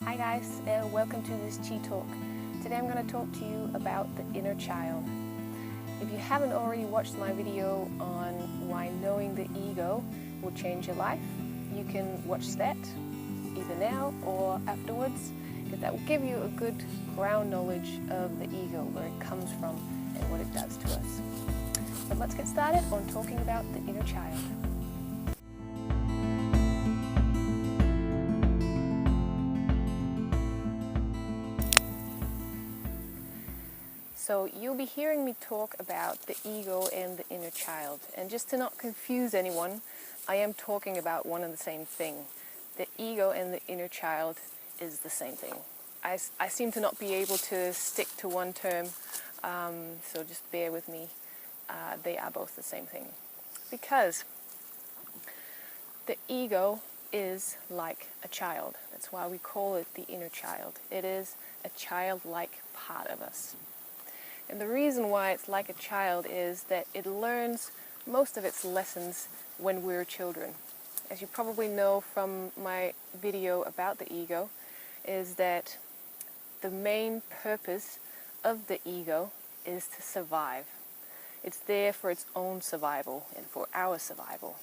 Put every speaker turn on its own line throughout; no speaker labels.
Hi guys, welcome to this Chi Talk. Today I'm going to talk to you about the inner child. If you haven't already watched my video on why knowing the ego will change your life, you can watch that either now or afterwards, because that will give you a good ground knowledge of the ego, where it comes from and what it does to us. But let's get started on talking about the inner child. So you'll be hearing me talk about the ego and the inner child. And just to not confuse anyone, I am talking about one and the same thing. The ego and the inner child is the same thing. I seem to not be able to stick to one term, so just bear with me. They are both the same thing. Because the ego is like a child. That's why we call it the inner child. It is a childlike part of us. And the reason why it's like a child is that it learns most of its lessons when we're children. As you probably know from my video about the ego, is that the main purpose of the ego is to survive. It's there for its own survival and for our survival.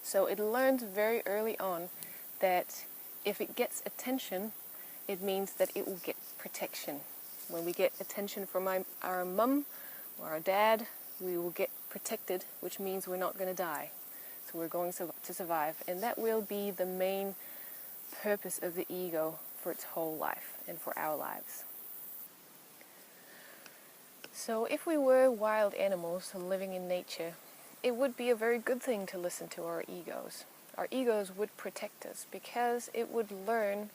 So it learns very early on that if it gets attention, it means that it will get protection. When we get attention from our mum or our dad, we will get protected, which means we're not going to die. So we're going to survive. And that will be the main purpose of the ego for its whole life and for our lives. So if we were wild animals living in nature, it would be a very good thing to listen to our egos. Our egos would protect us because it would learn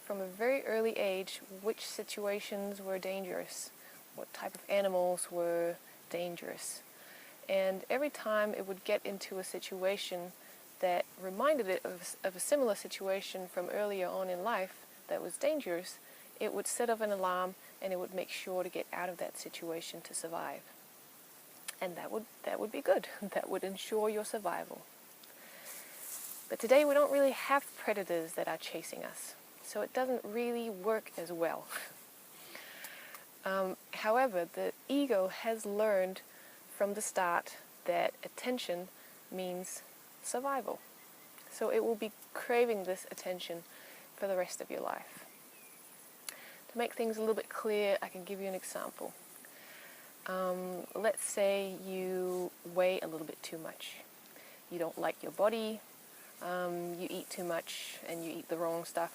from a very early age which situations were dangerous, what type of animals were dangerous. And every time it would get into a situation that reminded it of a similar situation from earlier on in life that was dangerous, it would set off an alarm and it would make sure to get out of that situation to survive. And that would be good. That would ensure your survival. But today we don't really have predators that are chasing us. So it doesn't really work as well. However, the ego has learned from the start that attention means survival. So it will be craving this attention for the rest of your life. To make things a little bit clear, I can give you an example. Let's say you weigh a little bit too much. You don't like your body, you eat too much, and you eat the wrong stuff.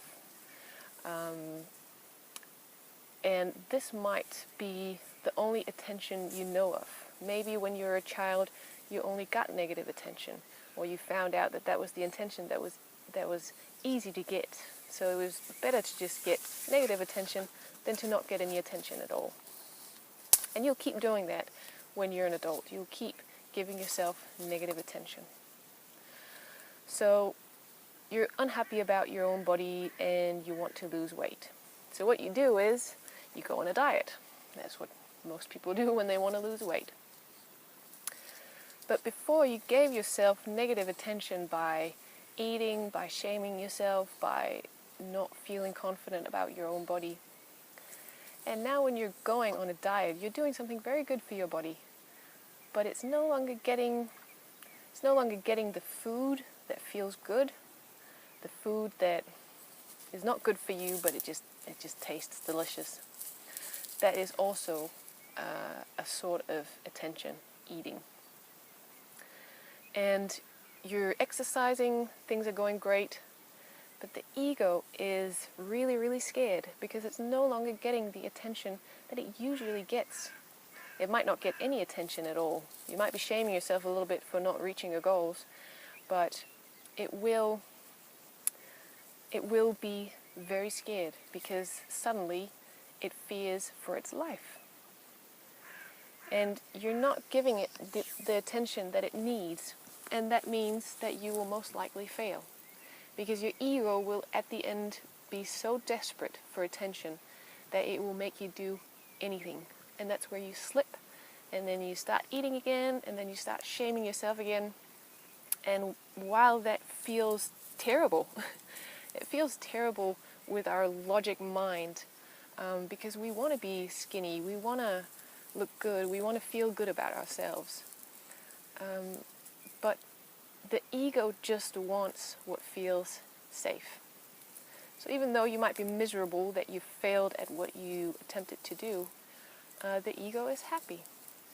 And this might be the only attention you know of. Maybe when you were a child, you only got negative attention, or you found out that was the attention that was easy to get. So it was better to just get negative attention than to not get any attention at all. And you'll keep doing that when you're an adult. You'll keep giving yourself negative attention. So you're unhappy about your own body and you want to lose weight. So what you do is you go on a diet. That's what most people do when they want to lose weight. But before, you gave yourself negative attention by eating, by shaming yourself, by not feeling confident about your own body. And now when you're going on a diet, you're doing something very good for your body. But it's no longer getting the food that feels good. The food that is not good for you, but it just tastes delicious. That is also a sort of attention eating. And you're exercising, things are going great, but the ego is really, really scared because it's no longer getting the attention that it usually gets. It might not get any attention at all. You might be shaming yourself a little bit for not reaching your goals, but it will be very scared because suddenly it fears for its life. And you're not giving it the attention that it needs, and that means that you will most likely fail. Because your ego will at the end be so desperate for attention that it will make you do anything. And that's where you slip, and then you start eating again, and then you start shaming yourself again. And while that feels terrible, it feels terrible with our logic mind, because we want to be skinny, we want to look good, we want to feel good about ourselves. But the ego just wants what feels safe. So even though you might be miserable that you failed at what you attempted to do, the ego is happy.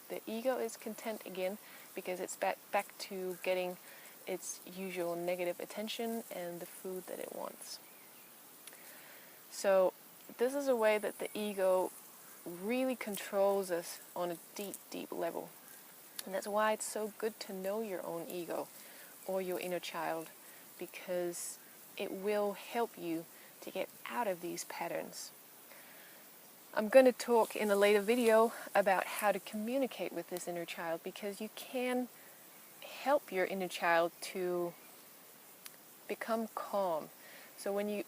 The ego is content again because it's back to getting its usual negative attention and the food that it wants. So this is a way that the ego really controls us on a deep, deep level. And that's why it's so good to know your own ego or your inner child, because it will help you to get out of these patterns. I'm going to talk in a later video about how to communicate with this inner child, because you can help your inner child to become calm. So when you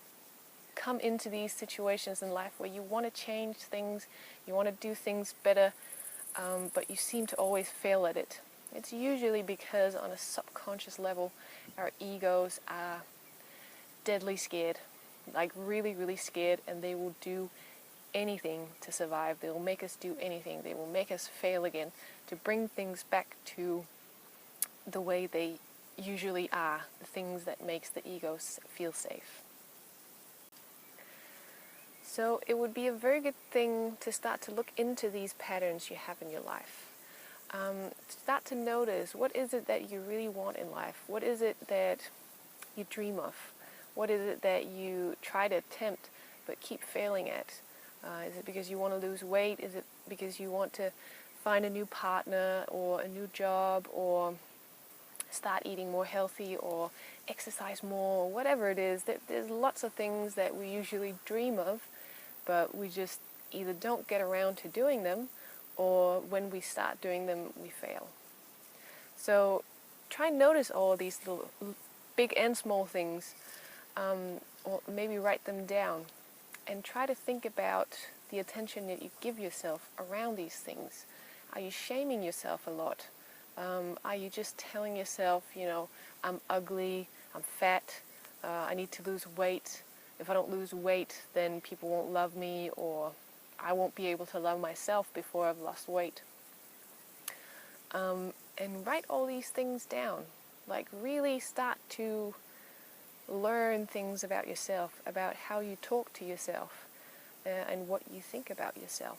come into these situations in life where you want to change things, you want to do things better, but you seem to always fail at it, it's usually because on a subconscious level our egos are deadly scared, like really, really scared, and they will do anything to survive. They will make us do anything. They will make us fail again to bring things back to the way they usually are, the things that makes the ego feel safe. So it would be a very good thing to start to look into these patterns you have in your life. Start to notice, what is it that you really want in life? What is it that you dream of? What is it that you try to attempt but keep failing at? Is it because you want to lose weight? Is it because you want to find a new partner or a new job, or start eating more healthy or exercise more, or whatever it is? There's lots of things that we usually dream of, but we just either don't get around to doing them, or when we start doing them, we fail. So try and notice all of these little big and small things, or maybe write them down, and try to think about the attention that you give yourself around these things. Are you shaming yourself a lot? Are you just telling yourself, I'm ugly, I'm fat, I need to lose weight. If I don't lose weight, then people won't love me, or I won't be able to love myself before I've lost weight. And write all these things down. Like, really start to learn things about yourself, about how you talk to yourself, and what you think about yourself.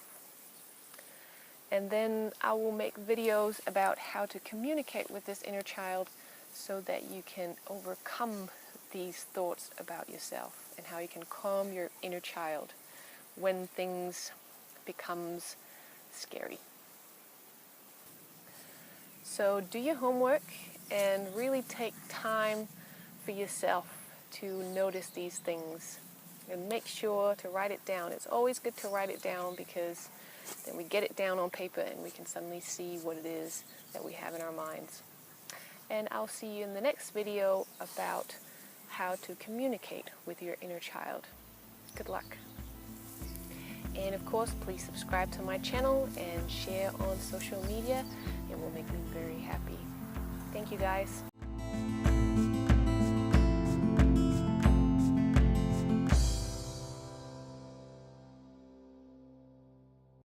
And then I will make videos about how to communicate with this inner child so that you can overcome these thoughts about yourself, and how you can calm your inner child when things becomes scary. So do your homework and really take time for yourself to notice these things, and make sure to write it down. It's always good to write it down, because then we get it down on paper and we can suddenly see what it is that we have in our minds. And I'll see you in the next video about how to communicate with your inner child. Good luck. And of course, please subscribe to my channel and share on social media. It will make me very happy. Thank you, guys.